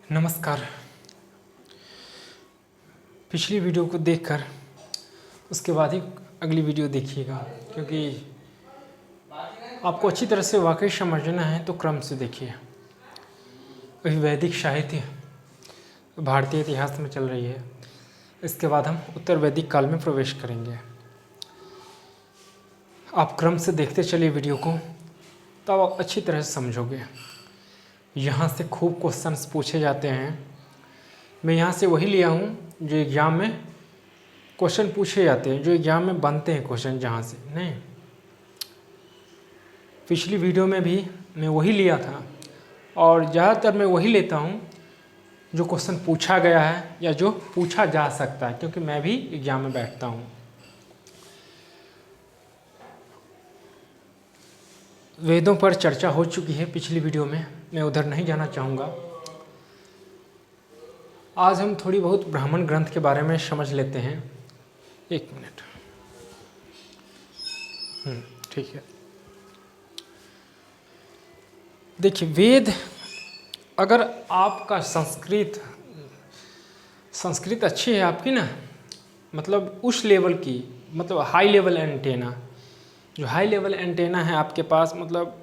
नमस्कार। पिछली वीडियो को देखकर उसके बाद ही अगली वीडियो देखिएगा, क्योंकि आपको अच्छी तरह से वाकई समझना है तो क्रम से देखिए। अभी वैदिक साहित्य भारतीय इतिहास में चल रही है, इसके बाद हम उत्तर वैदिक काल में प्रवेश करेंगे। आप क्रम से देखते चलिए वीडियो को, तब आप अच्छी तरह से समझोगे। यहाँ से खूब क्वेश्चंस पूछे जाते हैं। मैं यहाँ से वही लिया हूँ जो एग्ज़ाम में क्वेश्चन पूछे जाते हैं, जो एग्ज़ाम में बनते हैं क्वेश्चन जहाँ से नहीं। पिछली वीडियो में भी मैं वही लिया था और ज़्यादातर मैं वही लेता हूँ जो क्वेश्चन पूछा गया है या जो पूछा जा सकता है, क्योंकि मैं भी एग्ज़ाम में बैठता हूँ। वेदों पर चर्चा हो चुकी है पिछली वीडियो में, मैं उधर नहीं जाना चाहूँगा। आज हम थोड़ी बहुत ब्राह्मण ग्रंथ के बारे में समझ लेते हैं। एक मिनट, ठीक है। देखिए, वेद, अगर आपका संस्कृत अच्छी है आपकी ना, मतलब उस लेवल की, मतलब हाई लेवल एंटेना, जो हाई लेवल एंटेना है आपके पास, मतलब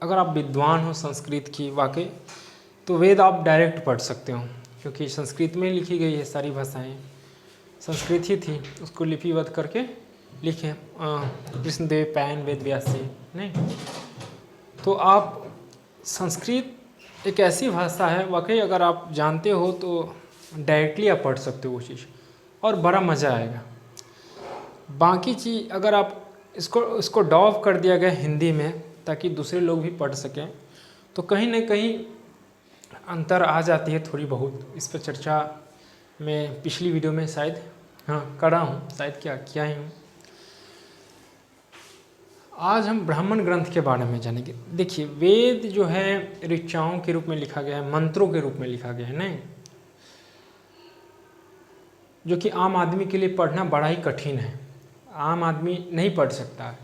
अगर आप विद्वान हो संस्कृत की वाकई, तो वेद आप डायरेक्ट पढ़ सकते हो, क्योंकि संस्कृत में लिखी गई है। सारी भाषाएं संस्कृत ही थी, उसको लिपिबद्ध करके लिखे कृष्णदेव पैन वेद व्यास जी नहीं। तो आप संस्कृत एक ऐसी भाषा है वाकई, अगर आप जानते हो तो डायरेक्टली आप पढ़ सकते हो वो चीज़, और बड़ा मज़ा आएगा। बाकी चीज़ अगर आप इसको डॉव कर दिया गया हिंदी में ताकि दूसरे लोग भी पढ़ सकें, तो कहीं ना कहीं अंतर आ जाती है थोड़ी बहुत। इस पर चर्चा मैं पिछली वीडियो में शायद करा हूँ, शायद किया ही हूँ। आज हम ब्राह्मण ग्रंथ के बारे में जानेंगे। देखिए, वेद जो है ऋचाओं के रूप में लिखा गया है, मंत्रों के रूप में लिखा गया है नहीं, जो कि आम आदमी के लिए पढ़ना बड़ा ही कठिन है। आम आदमी नहीं पढ़ सकता।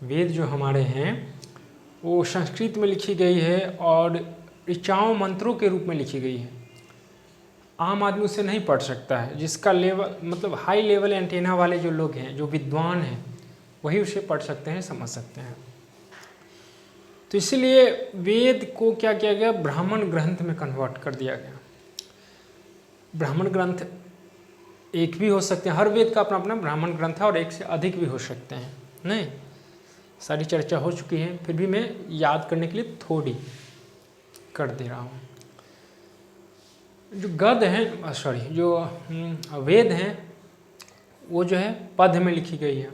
वेद जो हमारे हैं वो संस्कृत में लिखी गई है और ऋचाओं मंत्रों के रूप में लिखी गई है। आम आदमी उसे नहीं पढ़ सकता है। जिसका लेवल, मतलब हाई लेवल एंटेना वाले जो लोग हैं, जो विद्वान हैं, वही उसे पढ़ सकते हैं, समझ सकते हैं। तो इसलिए वेद को क्या किया गया, ब्राह्मण ग्रंथ में कन्वर्ट कर दिया गया। ब्राह्मण ग्रंथ एक भी हो सकते हैं, हर वेद का अपना अपना ब्राह्मण ग्रंथ है, और एक से अधिक भी हो सकते हैं नहीं। सारी चर्चा हो चुकी है, फिर भी मैं याद करने के लिए थोड़ी कर दे रहा हूँ। जो गद हैं, जो वेद हैं, वो जो है पद में लिखी गई है।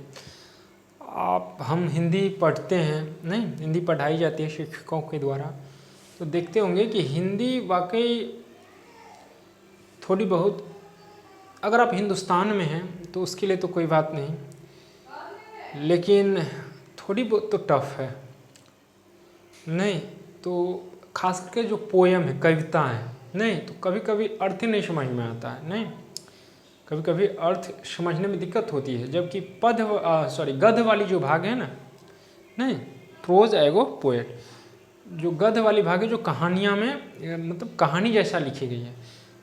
हम हिंदी पढ़ते हैं नहीं, हिंदी पढ़ाई जाती है शिक्षकों के द्वारा, तो देखते होंगे कि हिंदी वाकई थोड़ी बहुत, अगर आप हिंदुस्तान में हैं तो उसके लिए तो कोई बात नहीं, लेकिन थोड़ी बहुत तो टफ है नहीं। तो खास करके जो पोयम है, कविता है नहीं, तो कभी कभी अर्थ नहीं समझ में आता है नहीं, कभी कभी अर्थ समझने में दिक्कत होती है। जबकि गद्य वाली जो भाग है ना नहीं, प्रोज एगो पोएट, जो गद्य वाली भाग है, जो कहानियाँ में मतलब कहानी जैसा लिखी गई है,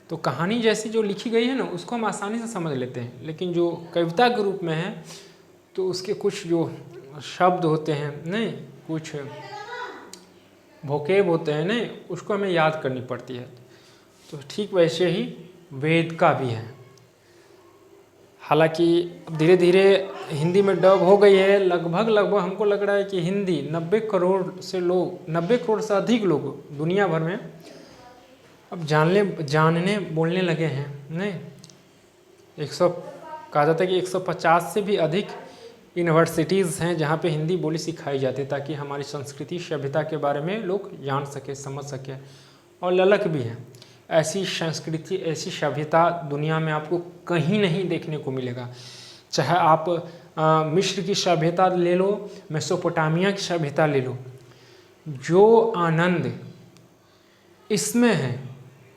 तो कहानी जैसी जो लिखी गई है ना, उसको हम आसानी से समझ लेते हैं। लेकिन जो कविता के रूप में है, तो उसके कुछ जो शब्द होते हैं नहीं, कुछ वोकेब होते हैं नहीं, उसको हमें याद करनी पड़ती है। तो ठीक वैसे ही वेद का भी है। हालांकि अब धीरे धीरे हिंदी में डब हो गई है, लगभग हमको लग रहा है कि हिंदी 90 करोड़ से अधिक लोग दुनिया भर में अब जानने बोलने लगे हैं नहीं। कहा जाता है कि 150 से भी अधिक यूनिवर्सिटीज़ हैं जहाँ पे हिंदी बोली सिखाई जाती है, ताकि हमारी संस्कृति सभ्यता के बारे में लोग जान सके, समझ सके, और ललक भी है। ऐसी संस्कृति, ऐसी सभ्यता दुनिया में आपको कहीं नहीं देखने को मिलेगा। चाहे आप मिस्र की सभ्यता ले लो, मेसोपोटामिया की सभ्यता ले लो, जो आनंद इसमें है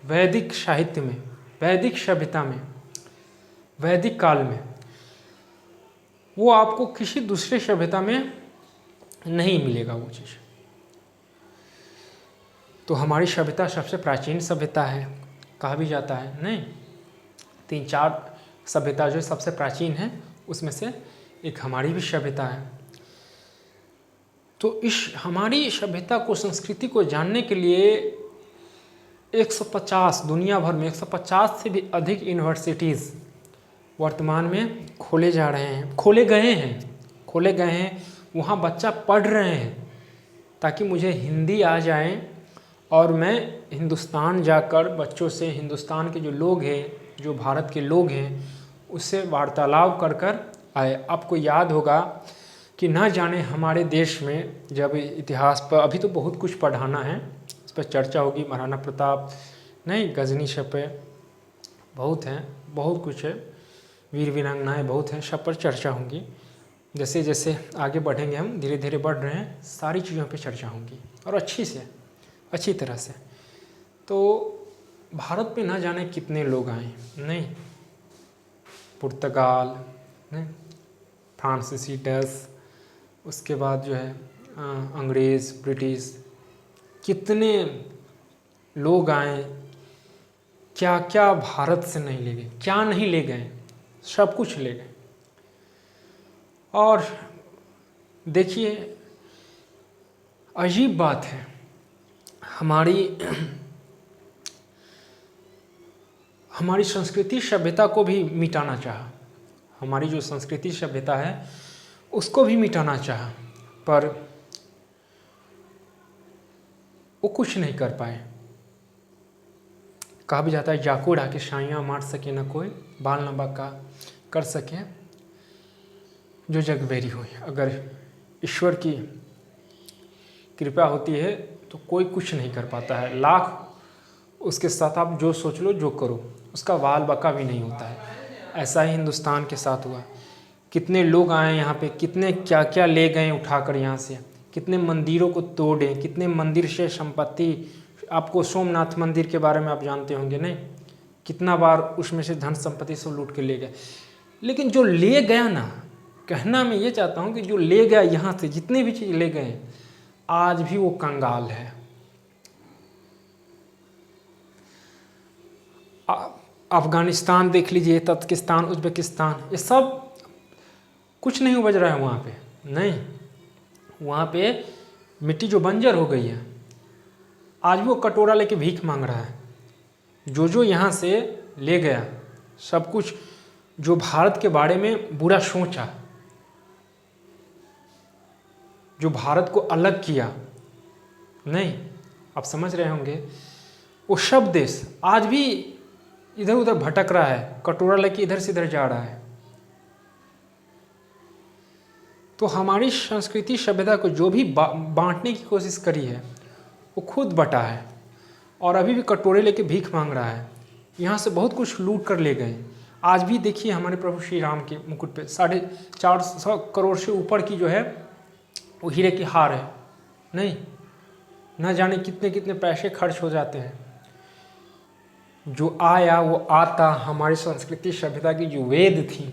वैदिक साहित्य में, वैदिक सभ्यता में, वैदिक काल में, वो आपको किसी दूसरे सभ्यता में नहीं मिलेगा वो चीज़। तो हमारी सभ्यता सबसे प्राचीन सभ्यता है, कहा भी जाता है। नहीं, 3-4 सभ्यता जो सबसे प्राचीन है उसमें से एक हमारी भी सभ्यता है। तो इस हमारी सभ्यता को, संस्कृति को जानने के लिए 150 दुनिया भर में 150 से भी अधिक यूनिवर्सिटीज़ वर्तमान में खोले गए हैं। वहाँ बच्चा पढ़ रहे हैं ताकि मुझे हिंदी आ जाए और मैं हिंदुस्तान जाकर बच्चों से, हिंदुस्तान के जो लोग हैं, जो भारत के लोग हैं, उससे वार्तालाप कर आए। आपको याद होगा कि ना जाने हमारे देश में जब इतिहास पर, अभी तो बहुत कुछ पढ़ाना है, इस पर चर्चा होगी, महाराणा प्रताप, नहीं, गजनी पे बहुत हैं, बहुत कुछ है, वीर वीरांगनाएँ बहुत हैं, सब पर चर्चा होगी। जैसे जैसे आगे बढ़ेंगे, हम धीरे धीरे बढ़ रहे हैं, सारी चीज़ों पे चर्चा होगी और अच्छी तरह से। तो भारत पे ना जाने कितने लोग आए, नहीं, पुर्तगाल, नहीं, फ्रांसीसी, डच, उसके बाद जो है अंग्रेज़, ब्रिटिश, कितने लोग आए, क्या क्या भारत से नहीं ले गए, क्या नहीं ले गए, सब कुछ ले गए। और देखिए, अजीब बात है, हमारी संस्कृति सभ्यता को भी मिटाना चाहा, हमारी जो संस्कृति सभ्यता है उसको भी मिटाना चाहा, पर वो कुछ नहीं कर पाए। कहा भी जाता है, जाको ढाके साइयाँ मार सके न कोई, बाल न बाका कर सके जो जग बेरी हो। अगर ईश्वर की कृपा होती है तो कोई कुछ नहीं कर पाता है, लाख उसके साथ आप जो सोच लो, जो करो, उसका बाल बाका भी नहीं होता है। ऐसा ही हिंदुस्तान के साथ हुआ। कितने लोग आए यहाँ पे, कितने क्या क्या ले गए उठाकर यहाँ से, कितने मंदिरों को तोड़े, कितने मंदिर से संपत्ति, आपको सोमनाथ मंदिर के बारे में आप जानते होंगे, नहीं, कितना बार उसमें से धन संपत्ति सब लूट के ले गए। लेकिन जो ले गया ना, कहना मैं ये चाहता हूँ कि जो ले गया यहाँ से, जितने भी चीज़ ले गए, आज भी वो कंगाल है। अफगानिस्तान देख लीजिए, तजिकिस्तान, उज्बेकिस्तान, ये सब कुछ नहीं उपज रहा है वहाँ पे, नहीं, वहाँ पे मिट्टी जो बंजर हो गई है, आज भी वो कटोरा लेके भीख मांग रहा है। जो यहाँ से ले गया, सब कुछ जो भारत के बारे में बुरा सोचा, जो भारत को अलग किया, नहीं, आप समझ रहे होंगे, वो सब देश आज भी इधर उधर भटक रहा है, कटोरा लेके इधर से इधर जा रहा है। तो हमारी संस्कृति सभ्यता को जो भी बांटने की कोशिश करी है, वो खुद बटा है और अभी भी कटोरे लेके भीख मांग रहा है। यहाँ से बहुत कुछ लूट कर ले गए। आज भी देखिए, हमारे प्रभु श्री राम के मुकुट पे 450 करोड़ से ऊपर की जो है वो हीरे की हार है, नहीं, न जाने कितने कितने पैसे खर्च हो जाते हैं। जो आया वो आता, हमारी संस्कृति सभ्यता की जो वेद थी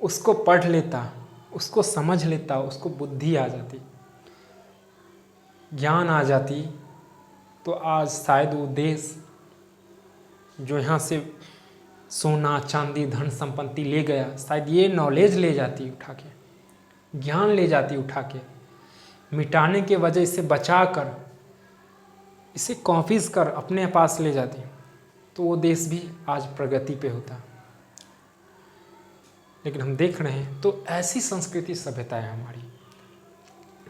उसको पढ़ लेता, उसको समझ लेता, उसको बुद्धि आ जाती, ज्ञान आ जाती, तो आज शायद वो देश जो यहाँ से सोना चांदी धन संपत्ति ले गया, शायद ये नॉलेज ले जाती उठा के, ज्ञान ले जाती उठा के, मिटाने के वजह से बचा कर, इसे कॉपीज कर अपने पास ले जाती, तो वो देश भी आज प्रगति पे होता। लेकिन हम देख रहे हैं तो ऐसी संस्कृति सभ्यता है हमारी,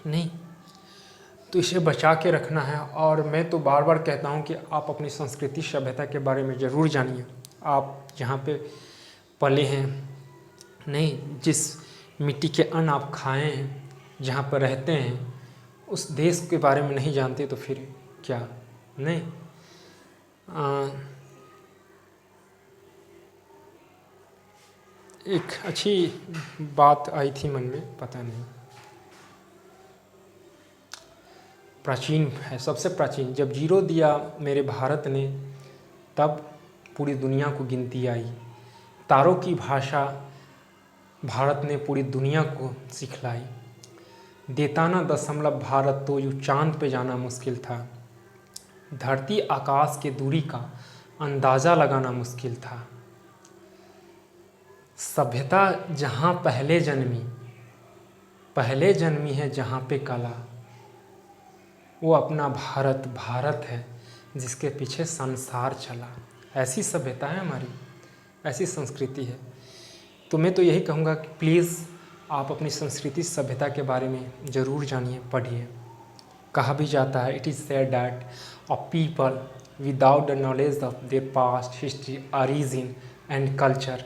नहीं, तो इसे बचा के रखना है। और मैं तो बार बार कहता हूँ कि आप अपनी संस्कृति सभ्यता के बारे में ज़रूर जानिए। आप जहाँ पे पले हैं, नहीं, जिस मिट्टी के अन्न आप खाए हैं, जहाँ पर रहते हैं, उस देश के बारे में नहीं जानते तो फिर क्या, नहीं। एक अच्छी बात आई थी मन में, पता नहीं, प्राचीन है, सबसे प्राचीन, जब जीरो दिया मेरे भारत ने, तब पूरी दुनिया को गिनती आई। तारों की भाषा भारत ने पूरी दुनिया को सिखलाई। देता ना दशमलव भारत तो यूँ चांद पे जाना मुश्किल था। धरती आकाश की दूरी का अंदाज़ा लगाना मुश्किल था। सभ्यता जहाँ पहले जन्मी है जहाँ पे कला, वो अपना भारत भारत है जिसके पीछे संसार चला। ऐसी सभ्यता है हमारी, ऐसी संस्कृति है। तो मैं तो यही कहूँगा कि प्लीज़ आप अपनी संस्कृति सभ्यता के बारे में ज़रूर जानिए, पढ़िए। कहा भी जाता है, it is said that a people without the knowledge of their past history origin and culture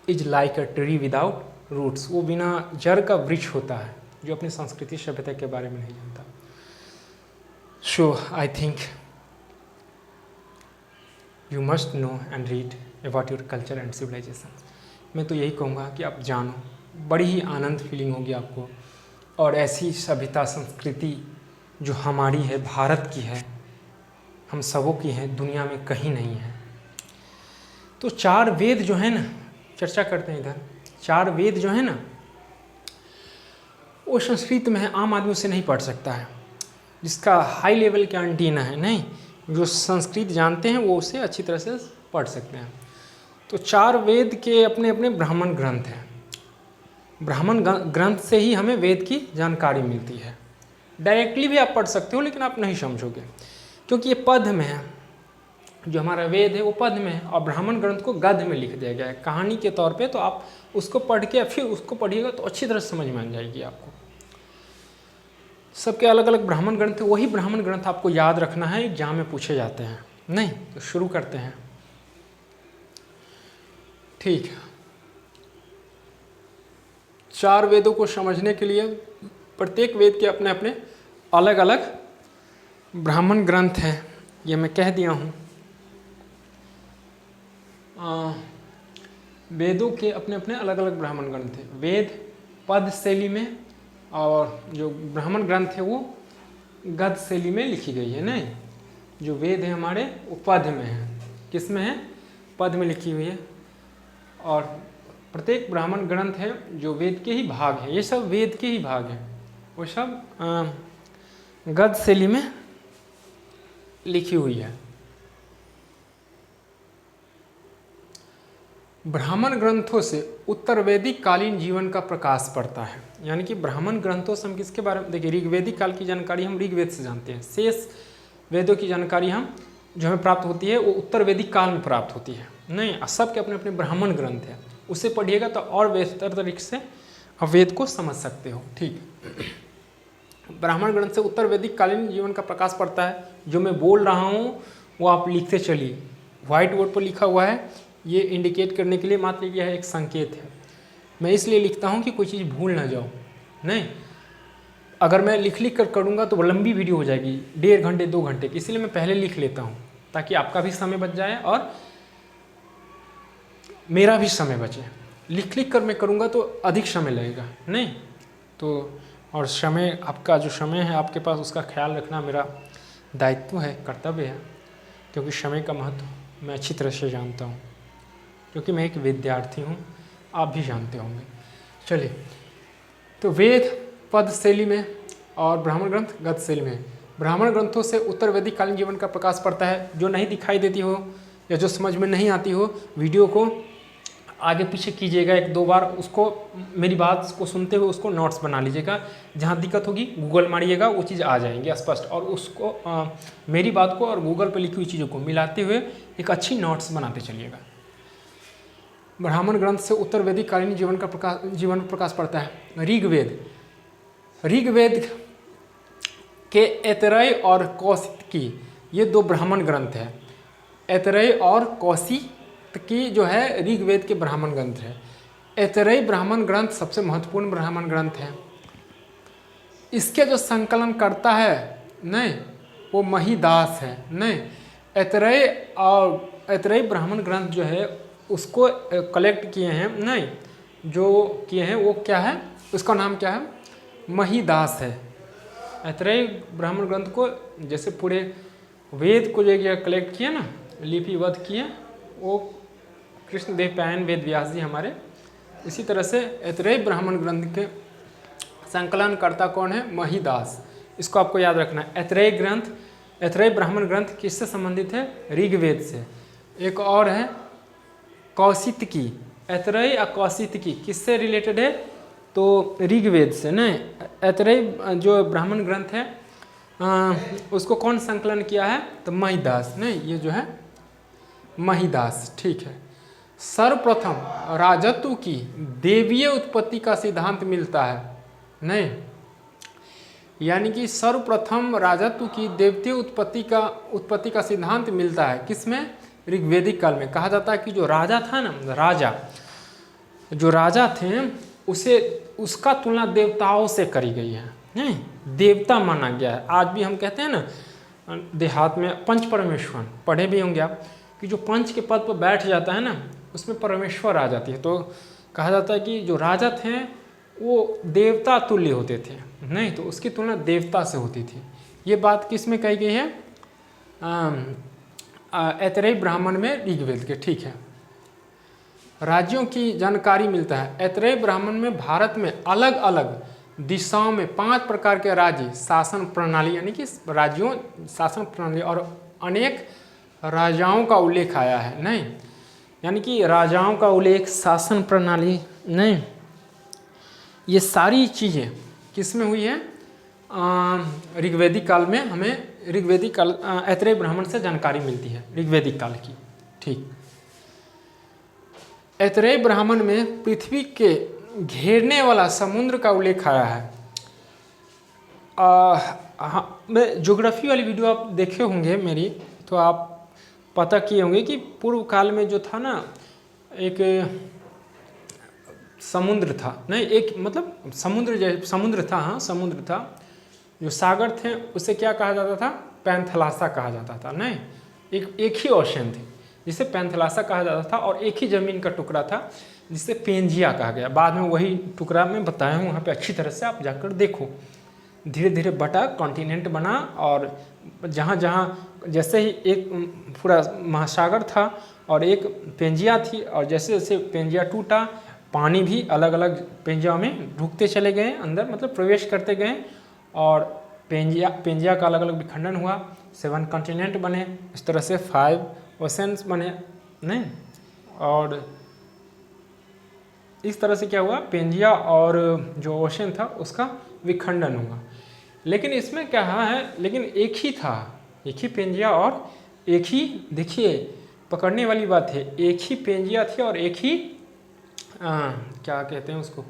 is like a tree without roots. वो बिना जड़ का वृक्ष होता है जो अपनी संस्कृति सभ्यता के बारे में नहीं जानता। So I think you must know and read about your culture and civilisation. मैं तो यही कहूँगा कि आप जानो, बड़ी ही आनंद फीलिंग होगी आपको। और ऐसी सभ्यता संस्कृति जो हमारी है, भारत की है, हम सबों की है, दुनिया में कहीं नहीं है। तो 4 वेद जो है ना, चर्चा करते हैं इधर। 4 वेद जो है ना, वो संस्कृत में है, आम आदमी उसे नहीं पढ़ सकता है। जिसका हाई लेवल का एंटीना है, नहीं, जो संस्कृत जानते हैं वो उसे अच्छी तरह से पढ़ सकते हैं। तो 4 वेद के अपने अपने ब्राह्मण ग्रंथ हैं। ब्राह्मण ग्रंथ से ही हमें वेद की जानकारी मिलती है। डायरेक्टली भी आप पढ़ सकते हो, लेकिन आप नहीं समझोगे क्योंकि ये पद में है। जो हमारा वेद है वो पद में है और ब्राह्मण ग्रंथ को गद्य में लिख दिया गया है कहानी के तौर पे। तो आप उसको पढ़ के फिर उसको पढ़िएगा तो अच्छी तरह समझ में आ जाएगी आपको। सबके अलग अलग ब्राह्मण ग्रंथ है, वही ब्राह्मण ग्रंथ आपको याद रखना है, एग्जाम में पूछे जाते हैं। नहीं तो शुरू करते हैं। ठीक है, 4 वेदों को समझने के लिए प्रत्येक वेद के अपने अपने अलग अलग ब्राह्मण ग्रंथ हैं, ये मैं कह दिया हूँ। वेदों के अपने अपने अलग अलग ब्राह्मण ग्रंथ हैं। वेद पद शैली में और जो ब्राह्मण ग्रंथ है वो गद्य शैली में लिखी गई है। नहीं, जो वेद है हमारे वो पद में है। किस में है? पद में लिखी हुई है। और प्रत्येक ब्राह्मण ग्रंथ है जो वेद के ही भाग है, ये सब वेद के ही भाग हैं, वो सब गद्य शैली में लिखी हुई है। ब्राह्मण ग्रंथों से उत्तर वैदिक कालीन जीवन का प्रकाश पड़ता है। यानी कि ब्राह्मण ग्रंथों से हम किसके बारे में, देखिए, ऋग्वेदिक काल की जानकारी हम ऋग्वेद से जानते हैं। शेष वेदों की जानकारी हम जो हमें प्राप्त होती है वो उत्तर वैदिक काल में प्राप्त होती है। नहीं, सब के अपने अपने ब्राह्मण ग्रंथ हैं, उसे पढ़िएगा तो और बेहतर तरीके से आप वेद को समझ सकते हो। ठीक, ब्राह्मण ग्रंथ से उत्तर वैदिक कालीन जीवन का प्रकाश पड़ता है। जो मैं बोल रहा हूँ वो आप लिखते चलिए, व्हाइट बोर्ड पर लिखा हुआ है, ये इंडिकेट करने के लिए मात्र यह एक संकेत है। मैं इसलिए लिखता हूँ कि कोई चीज़ भूल ना जाओ। नहीं, अगर मैं लिख कर करूँगा तो वो लंबी वीडियो हो जाएगी, 1.5 घंटे 2 घंटे की, इसलिए मैं पहले लिख लेता हूँ ताकि आपका भी समय बच जाए और मेरा भी समय बचे। लिख कर मैं करूँगा तो अधिक समय लगेगा। नहीं तो, और समय, आपका जो समय है आपके पास, उसका ख्याल रखना मेरा दायित्व है, कर्तव्य है, क्योंकि समय का महत्व मैं अच्छी तरह से जानता हूँ, क्योंकि मैं एक विद्यार्थी हूँ, आप भी जानते होंगे। चलिए, तो वेद पद शैली में और ब्राह्मण ग्रंथ गद्य शैली में। ब्राह्मण ग्रंथों से उत्तर वैदिक कालीन जीवन का प्रकाश पड़ता है। जो नहीं दिखाई देती हो या जो समझ में नहीं आती हो, वीडियो को आगे पीछे कीजिएगा 1-2 बार, उसको मेरी बात को सुनते हुए उसको नोट्स बना लीजिएगा। जहाँ दिक्कत होगी गूगल मारिएगा, वो चीज़ आ जाएंगी स्पष्ट, और उसको मेरी बात को और गूगल पर लिखी हुई चीज़ों को मिलाते हुए एक अच्छी नोट्स बनाते चलिएगा। ब्राह्मण ग्रंथ से उत्तर वैदिक कालीन जीवन में प्रकाश पड़ता है। ऋग्वेद के ऐतरेय और कौशिकी, ये 2 ब्राह्मण ग्रंथ हैं। ऐतरेय और कौशिकी जो है ऋग्वेद के ब्राह्मण ग्रंथ है। ऐतरेय ब्राह्मण ग्रंथ सबसे महत्वपूर्ण ब्राह्मण ग्रंथ है। इसके जो संकलन करता है नहीं, वो महिदास है। नहीं, ऐतरेय ब्राह्मण ग्रंथ जो है उसको कलेक्ट किए हैं, नहीं, जो किए हैं वो क्या है, उसका नाम क्या है, महिदास है। ऐतरेय ब्राह्मण ग्रंथ को, जैसे पूरे वेद को जो कलेक्ट किए ना, लिपिबद्ध किए, वो कृष्णदेव पायन वेद व्यास जी हमारे, इसी तरह से ऐतरेय ब्राह्मण ग्रंथ के संकलनकर्ता कौन है, महिदास। इसको आपको याद रखना है। ऐतरेय ग्रंथ ऐतरेय ब्राह्मण ग्रंथ किससे संबंधित है? ऋग्वेद से। एक और है कौशितकी, ऐतरेय और कौशितकी किससे रिलेटेड है? तो ऋग्वेद से। नहीं, ऐतरेय जो ब्राह्मण ग्रंथ है उसको कौन संकलन किया है? तो महिदास। नहीं, ये जो है महिदास, ठीक है। सर्वप्रथम राजत्व की देवीय उत्पत्ति का सिद्धांत मिलता है। नहीं, यानी कि सर्वप्रथम राजत्व की देवतीय उत्पत्ति का सिद्धांत मिलता है किसमें? ऋग्वेदिक काल में। कहा जाता है कि जो राजा था ना, जो राजा थे उसका तुलना देवताओं से करी गई है। नहीं, देवता माना गया है। आज भी हम कहते हैं ना देहात में पंच परमेश्वर, पढ़े भी होंगे आप, कि जो पंच के पद पर बैठ जाता है ना उसमें परमेश्वर आ जाती है। तो कहा जाता है कि जो राजा थे वो देवता तुल्य होते थे। नहीं, तो उसकी तुलना देवता से होती थी। ये बात किस में कही गई है? ऐतरेय ब्राह्मण में, ऋग्वेद के, ठीक है। राज्यों की जानकारी मिलता है। ऐतरेय ब्राह्मण में भारत में अलग अलग दिशाओं में 5 प्रकार के राज्य शासन प्रणाली, यानी कि राज्यों शासन प्रणाली और अनेक राजाओं का उल्लेख आया है। नहीं, यानी कि राजाओं का उल्लेख, शासन प्रणाली, नहीं, ये सारी चीज़ें किस में हुई है? ऋग्वेदिक काल में। हमें ऋग्वेदिक काल ऐतरेय ब्राह्मण से जानकारी मिलती है ऋग्वेदिक काल की, ठीक। ऐतरेय ब्राह्मण में पृथ्वी के घेरने वाला समुद्र का उल्लेख आया है। मैं ज्योग्राफी वाली वीडियो आप देखे होंगे मेरी, तो आप पता किए होंगे कि पूर्व काल में जो था ना, एक समुद्र था। नहीं, एक मतलब समुद्र था, हाँ समुद्र था। जो सागर थे उसे क्या कहा जाता था? पैंथलासा कहा जाता था। नहीं, एक ही ओशन थे जिसे पैंथलासा कहा जाता था, और एक ही ज़मीन का टुकड़ा था जिसे पेंजिया कहा गया। बाद में वही टुकड़ा मैं बताया हूँ, वहाँ पे अच्छी तरह से आप जाकर देखो। धीरे धीरे बटा, कॉन्टिनेंट बना, और जहाँ जहाँ जैसे ही एक पूरा महासागर था और एक पेंजिया थी, और जैसे जैसे पेंजिया टूटा, पानी भी अलग अलग पेंजिया में ढुकते चले गए अंदर, मतलब प्रवेश करते गए, और पेंजिया का अलग अलग विखंडन हुआ, 7 कॉन्टिनेंट बने। इस तरह से 5 ओशंस बने। नहीं, और इस तरह से क्या हुआ? पेंजिया और जो ओशन था उसका विखंडन हुआ। लेकिन इसमें क्या है, लेकिन एक ही था, एक ही पेंजिया और एक ही, देखिए पकड़ने वाली बात है, एक ही पेंजिया थी और एक ही क्या कहते हैं उसको,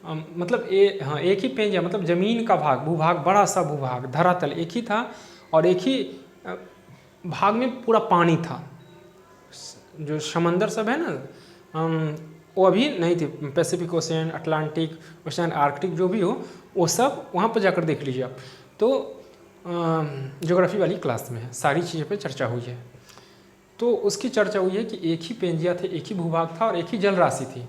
मतलब एक ही पेंजिया, मतलब ज़मीन का भाग, भूभाग, बड़ा सा भूभाग, धरातल एक ही था, और एक ही भाग में पूरा पानी था। जो समंदर सब है ना, वो अभी नहीं थे, Pacific ocean, Atlantic ocean, Arctic, जो भी हो वो सब वहाँ पर जाकर देख लीजिए आप। तो ज्योग्राफी वाली क्लास में है, सारी चीज़ों पे चर्चा हुई है। तो उसकी चर्चा हुई है कि एक ही पेंजिया थे, एक ही भूभाग था और एक ही जल राशि थी।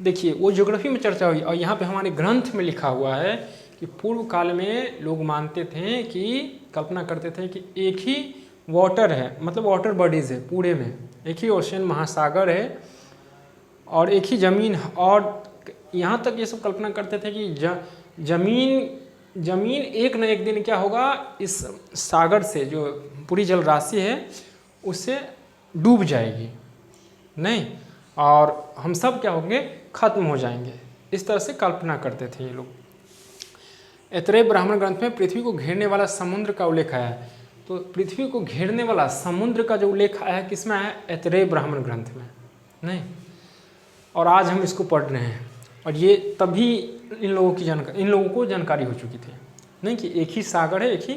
देखिए वो ज्योग्राफी में चर्चा हुई, और यहाँ पे हमारे ग्रंथ में लिखा हुआ है कि पूर्व काल में लोग मानते थे कि, कल्पना करते थे कि एक ही वाटर है, मतलब वाटर बॉडीज़ है पूरे में, एक ही ओशन, महासागर है और एक ही ज़मीन। और यहाँ तक ये सब कल्पना करते थे कि ज़मीन एक न एक दिन क्या होगा, इस सागर से जो पूरी जल राशि है उससे डूब जाएगी। नहीं, और हम सब क्या होंगे, खत्म हो जाएंगे। इस तरह से कल्पना करते थे ये लोग। ऐतरेय ब्राह्मण ग्रंथ में पृथ्वी को घेरने वाला समुद्र का उल्लेख आया है। तो पृथ्वी को घेरने वाला समुद्र का जो उल्लेख आया है किसमें आया है? ऐतरेय ब्राह्मण ग्रंथ में। नहीं, और आज हम इसको पढ़ रहे हैं, और ये तभी इन लोगों को जानकारी हो चुकी थी। नहीं कि एक ही सागर है, एक ही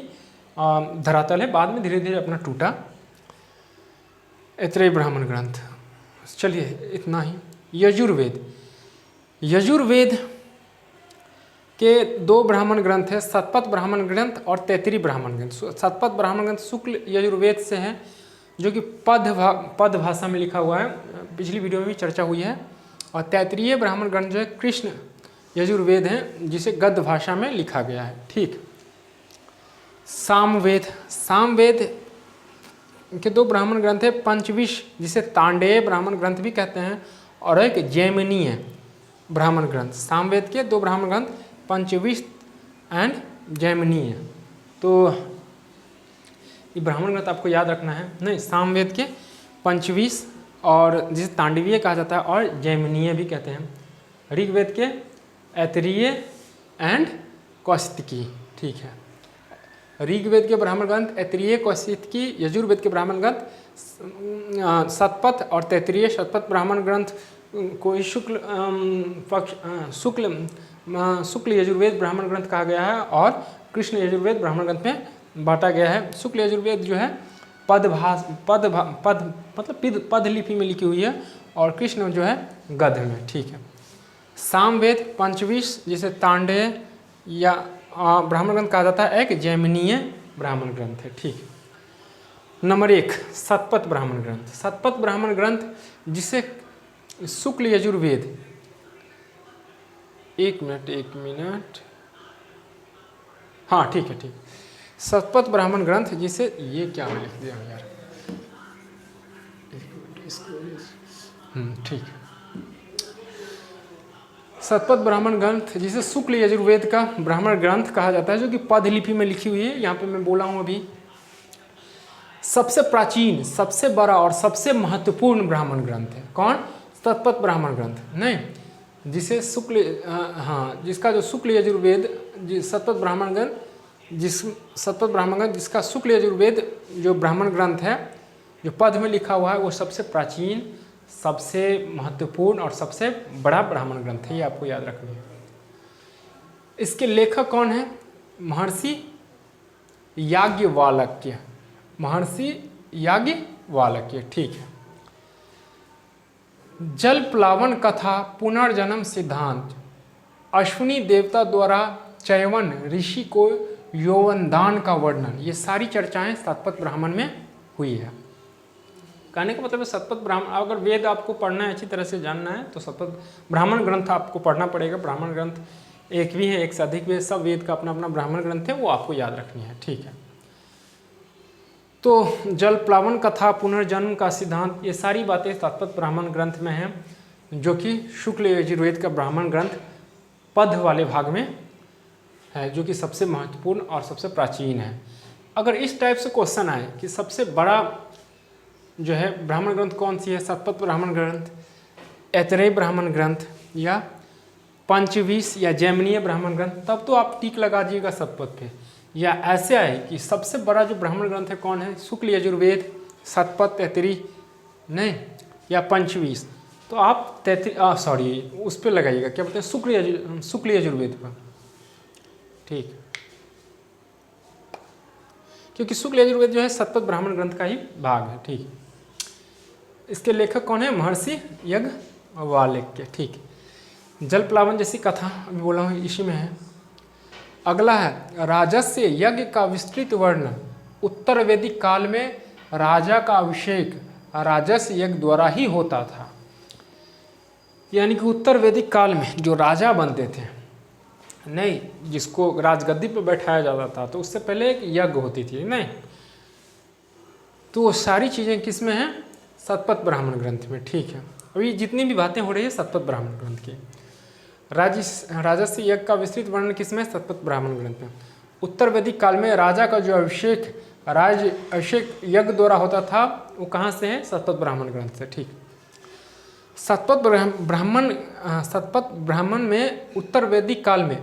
धरातल है, बाद में धीरे धीरे अपना टूटा। ऐतरेय ब्राह्मण ग्रंथ। चलिए इतना ही। यजुर्वेद के 2 ब्राह्मण ग्रंथ है, शतपथ ब्राह्मण ग्रंथ और तैत्तिरीय ब्राह्मण ग्रंथ। शतपथ ब्राह्मण ग्रंथ शुक्ल यजुर्वेद से है, जो कि पद भाषा में लिखा हुआ है, पिछली वीडियो में भी चर्चा हुई है। और तैत्तिरीय ब्राह्मण ग्रंथ जो है कृष्ण यजुर्वेद है, जिसे गद्य भाषा में लिखा गया है। ठीक। सामवेद के 2 ब्राह्मण ग्रंथ है, पंचविश जिसे तांडेय ब्राह्मण ग्रंथ भी कहते हैं, और एक जैमिनीय ब्राह्मण ग्रंथ। सामवेद के 2 ब्राह्मण ग्रंथ पंचविश एंड जैमिनीय। तो ये ब्राह्मण ग्रंथ आपको याद रखना है। नहीं, सामवेद के पंचवीस और जिसे तांडवीय कहा जाता है और जैमिनीय भी कहते हैं। ऋग्वेद के ऐतरेय एंड कौशिकी, ठीक है। ऋग्वेद के ब्राह्मण ग्रंथ ऐतरेय, कौशिकी। यजुर्वेद के ब्राह्मण ग्रंथ शतपथ और तैतरीय। शतपथ ब्राह्मण ग्रंथ को शुक्ल यजुर्वेद ब्राह्मण ग्रंथ कहा गया है और कृष्ण यजुर्वेद ब्राह्मण ग्रंथ में बांटा गया है। शुक्ल यजुर्वेद जो है पद मतलब पद लिपि में लिखी हुई है और कृष्ण जो है गद्य में, ठीक है। सामवेद पंचवीस जिसे तांडेय या ब्राह्मण ग्रंथ कहा जाता है, एक जैमिनीय ब्राह्मण ग्रंथ है, ठीक है। नंबर 1 शतपथ ब्राह्मण ग्रंथ। शतपथ ब्राह्मण ग्रंथ जिसे शुक्ल यजुर्वेद, एक मिनट, हाँ ठीक है, ठीक। शतपथ ब्राह्मण ग्रंथ जिसे, ये क्या लिख दिया यार, ठीक है। शतपथ ब्राह्मण ग्रंथ जिसे शुक्ल यजुर्वेद का ब्राह्मण ग्रंथ कहा जाता है, जो कि पद लिपि में लिखी हुई है। यहाँ पे मैं बोला हूँ अभी, सबसे प्राचीन, सबसे बड़ा और सबसे महत्वपूर्ण ब्राह्मण ग्रंथ है। कौन? शतपथ ब्राह्मण ग्रंथ। नहीं, जिसे शुक्ल, हाँ, जिसका जो शुक्ल यजुर्वेद, शतपथ ब्राह्मण ग्रंथ, शतपथ ब्राह्मण ग्रंथ जिसका शुक्ल यजुर्वेद जो ब्राह्मण ग्रंथ है, जो पद में लिखा हुआ है, वो सबसे प्राचीन, सबसे महत्वपूर्ण और सबसे बड़ा ब्राह्मण ग्रंथ है। ये आपको याद रखनी है। इसके लेखक कौन है? महर्षि याज्ञवल्क्य। महर्षि याज्ञवल्क्य, ठीक है। जल प्लावन कथा, पुनर्जन्म सिद्धांत, अश्विनी देवता द्वारा चयवन, ऋषि को यौवनदान का वर्णन, ये सारी चर्चाएं शतपथ ब्राह्मण में हुई है। कहने का मतलब है शतपथ ब्राह्मण, अगर वेद आपको पढ़ना है, अच्छी तरह से जानना है, तो शतपथ ब्राह्मण ग्रंथ आपको पढ़ना पड़ेगा। ब्राह्मण ग्रंथ एक भी है, एक से अधिक भी है, सब वेद का अपना अपना ब्राह्मण ग्रंथ है, वो आपको याद रखनी है, ठीक है। तो जल प्लावन कथा, पुनर्जन्म का सिद्धांत, ये सारी बातें शतपथ ब्राह्मण ग्रंथ में हैं, जो कि शुक्ल यजुर्वेद का ब्राह्मण ग्रंथ पद वाले भाग में है, जो कि सबसे महत्वपूर्ण और सबसे प्राचीन है। अगर इस टाइप से क्वेश्चन आए कि सबसे बड़ा जो है ब्राह्मण ग्रंथ कौन सी है, शतपथ ब्राह्मण ग्रंथ, ऐतरेय ब्राह्मण ग्रंथ या पंचवीस या जैमिनीय ब्राह्मण ग्रंथ, तब तो आप टिक लगा दीजिएगा शतपथ पे। या ऐसे आए कि सबसे बड़ा जो ब्राह्मण ग्रंथ है कौन है, शुक्ल यजुर्वेद, शतपथ, ऐतरेय, नहीं, या पंचवीस, तो आप उस पर लगाइएगा, क्या बोलते हैं, शुक्ल यजुर्वेद पर, ठीक। क्योंकि शुक्ल यजुर्वेद जो है शतपथ ब्राह्मण ग्रंथ का ही भाग है, ठीक। इसके लेखक कौन है? महर्षि याज्ञवल्क्य, ठीक। जल प्लावन जैसी कथा अभी बोला हूँ, इसी में है। अगला है राजस्य यज्ञ का विस्तृत वर्णन। उत्तर वैदिक काल में राजा का अभिषेक राजस्य यज्ञ द्वारा ही होता था। यानी कि उत्तर वैदिक काल में जो राजा बनते थे, नहीं, जिसको राजगद्दी पर बैठाया जाता था, तो उससे पहले एक यज्ञ होती थी, नहीं, तो वो सारी चीज़ें किस में हैं? शतपथ ब्राह्मण ग्रंथ में, ठीक है। अभी जितनी भी बातें हो रही है शतपथ ब्राह्मण ग्रंथ की। राजस्य यज्ञ का विस्तृत वर्णन किसमें? शतपथ ब्राह्मण ग्रंथ में। उत्तर वैदिक काल में राजा का जो अभिषेक यज्ञ द्वारा होता था, वो कहाँ से है? शतपथ ब्राह्मण ग्रंथ से, ठीक। शतपथ ब्राह्मण में उत्तर वैदिक काल में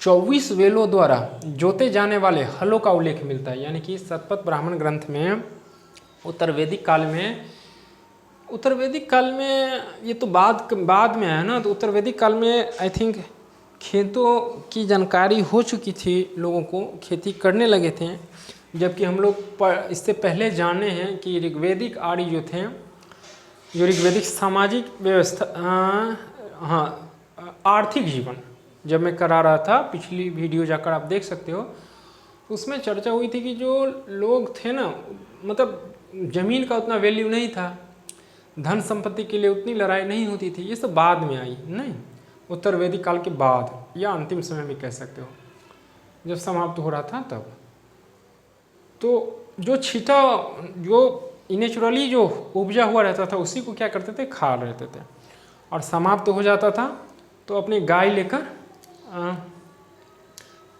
24 वेलों द्वारा जोते जाने वाले हलों का उल्लेख मिलता है। यानी कि शतपथ ब्राह्मण ग्रंथ में उत्तर वैदिक काल में ये तो बाद में है ना, तो उत्तर वैदिक काल में आई थिंक खेतों की जानकारी हो चुकी थी, लोगों को खेती करने लगे थे। जबकि हम लोग इससे पहले जाने हैं कि ऋग्वेदिक आर्य जो थे, जो ऋग्वेदिक सामाजिक व्यवस्था, हाँ, आर्थिक जीवन जब मैं करा रहा था, पिछली वीडियो जाकर आप देख सकते हो, उसमें चर्चा हुई थी कि जो लोग थे ना, मतलब ज़मीन का उतना वैल्यू नहीं था, धन संपत्ति के लिए उतनी लड़ाई नहीं होती थी। ये सब बाद में आई, नहीं, उत्तर वैदिक काल के बाद या अंतिम समय भी कह सकते हो, जब समाप्त हो रहा था तब। तो जो छीटा, जो नेचुरली जो उपजा हुआ रहता था, उसी को क्या करते थे? खा लेते थे। और समाप्त हो जाता था तो अपनी गाय लेकर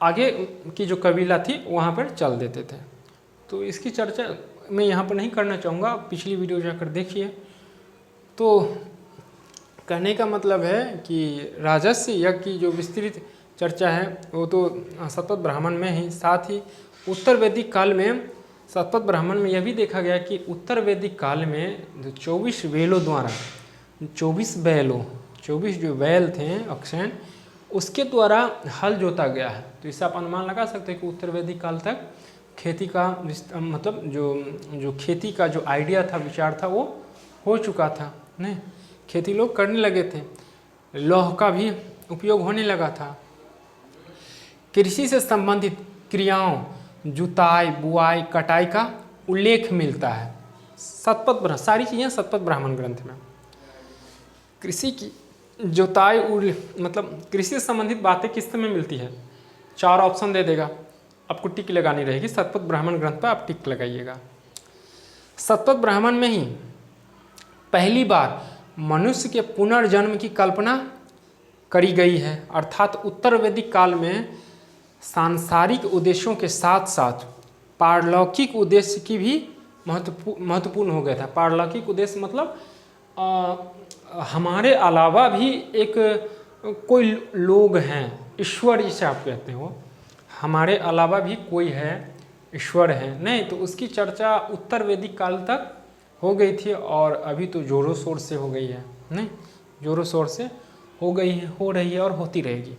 आगे की जो कबीला थी वहाँ पर चल देते थे। तो इसकी चर्चा मैं यहाँ पर नहीं करना चाहूँगा, पिछली वीडियो जाकर देखिए। तो कहने का मतलब है कि राजस्य यज्ञ की जो विस्तृत चर्चा है वो तो शतपथ ब्राह्मण में ही, साथ ही उत्तर वैदिक काल में शतपथ ब्राह्मण में यह भी देखा गया कि उत्तर वैदिक काल में जो 24 वेलों द्वारा 24 जो बैल थे अक्षयन, उसके द्वारा हल जोता गया है। तो इससे आप अनुमान लगा सकते हैं कि उत्तर वैदिक काल तक खेती का मतलब जो खेती का जो आइडिया था, विचार था, वो हो चुका था। नहीं, खेती लोग करने लगे थे, लौह का भी उपयोग होने लगा था। कृषि से संबंधित क्रियाओं जुताई, बुआई, कटाई का उल्लेख मिलता है सारी चीज़ें शतपथ ब्राह्मण ग्रंथ में। कृषि की जुताई मतलब कृषि से संबंधित बातें किस समय मिलती है? 4 ऑप्शन दे देगा, आपको टिक लगानी रहेगी। शतपथ ब्राह्मण ग्रंथ पर आप टिक लगाइएगा। शतपथ ब्राह्मण में ही पहली बार मनुष्य के पुनर्जन्म की कल्पना करी गई है, अर्थात उत्तर वैदिक काल में सांसारिक उद्देश्यों के साथ साथ पारलौकिक उद्देश्य की भी महत्वपूर्ण हो गया था। पारलौकिक उद्देश्य मतलब हमारे अलावा भी एक कोई लोग हैं, ईश्वर जिसे आप कहते हो, हमारे अलावा भी कोई है, ईश्वर है। नहीं, तो उसकी चर्चा उत्तर वैदिक काल तक हो गई थी और अभी तो जोरों शोर से हो गई है। नहीं, जोरों शोर से हो गई है, हो रही है और होती रहेगी।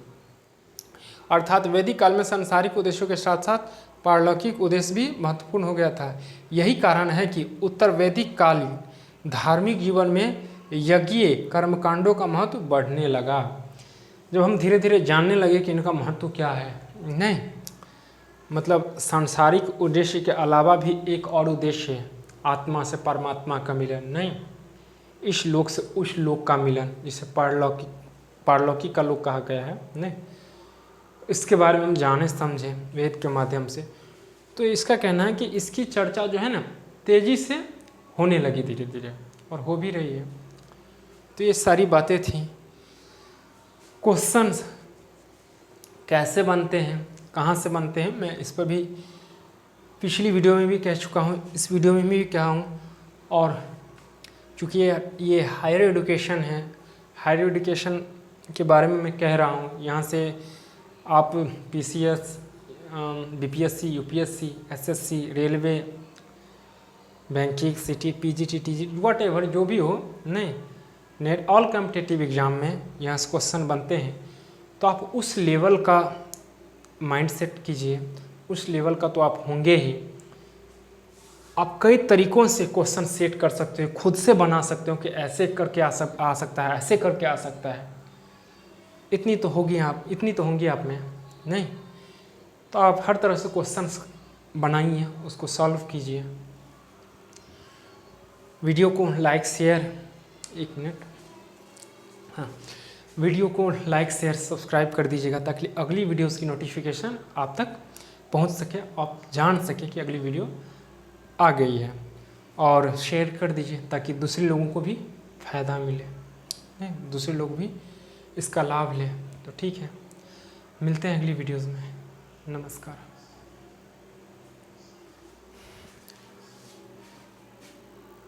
अर्थात वैदिक काल में सांसारिक उद्देश्यों के साथ साथ पारलौकिक उद्देश्य भी महत्वपूर्ण हो गया था। यही कारण है कि उत्तर वैदिक कालीन धार्मिक जीवन में यज्ञीय कर्मकांडों का महत्व बढ़ने लगा। जब हम धीरे धीरे जानने लगे कि इनका महत्व क्या है, नहीं मतलब सांसारिक उद्देश्य के अलावा भी एक और उद्देश्य है, आत्मा से परमात्मा का मिलन, नहीं इस लोक से उस लोक का मिलन, जिसे पारलौकिक का लोक कहा गया है। नहीं, इसके बारे में हम जाने समझें वेद के माध्यम से। तो इसका कहना है कि इसकी चर्चा जो है ना तेज़ी से होने लगी धीरे धीरे, और हो भी रही है। तो ये सारी बातें थी। क्वेश्चंस कैसे बनते हैं, कहाँ से बनते हैं, मैं इस पर भी पिछली वीडियो में भी कह चुका हूँ, इस वीडियो में भी कहा हूँ। और चूँकि ये हायर एजुकेशन है, हायर एजुकेशन के बारे में मैं कह रहा हूँ। यहाँ से आप PCS, BPSC, UPSC, SSC, railway, banking, city, PGT, TG, whatever जो भी हो, नहीं नेट ऑल कॉम्पिटिटिव एग्ज़ाम में यहाँ से क्वेश्चन बनते हैं। तो आप उस लेवल का माइंड सेट कीजिए, उस लेवल का तो आप होंगे ही। आप कई तरीक़ों से क्वेश्चन सेट कर सकते हो, खुद से बना सकते हो कि ऐसे करके आ सकता है, ऐसे करके आ सकता है। इतनी तो होंगी आप में, नहीं तो आप हर तरह से क्वेश्चंस बनाइए, उसको सॉल्व कीजिए। वीडियो को लाइक शेयर, एक मिनट, हाँ, वीडियो को लाइक शेयर सब्सक्राइब कर दीजिएगा ताकि अगली वीडियोस की नोटिफिकेशन आप तक पहुंच सके, आप जान सके कि अगली वीडियो आ गई है। और शेयर कर दीजिए ताकि दूसरे लोगों को भी फ़ायदा मिले, दूसरे लोग भी इसका लाभ लें। तो ठीक है, मिलते हैं अगली वीडियोज़ में। नमस्कार।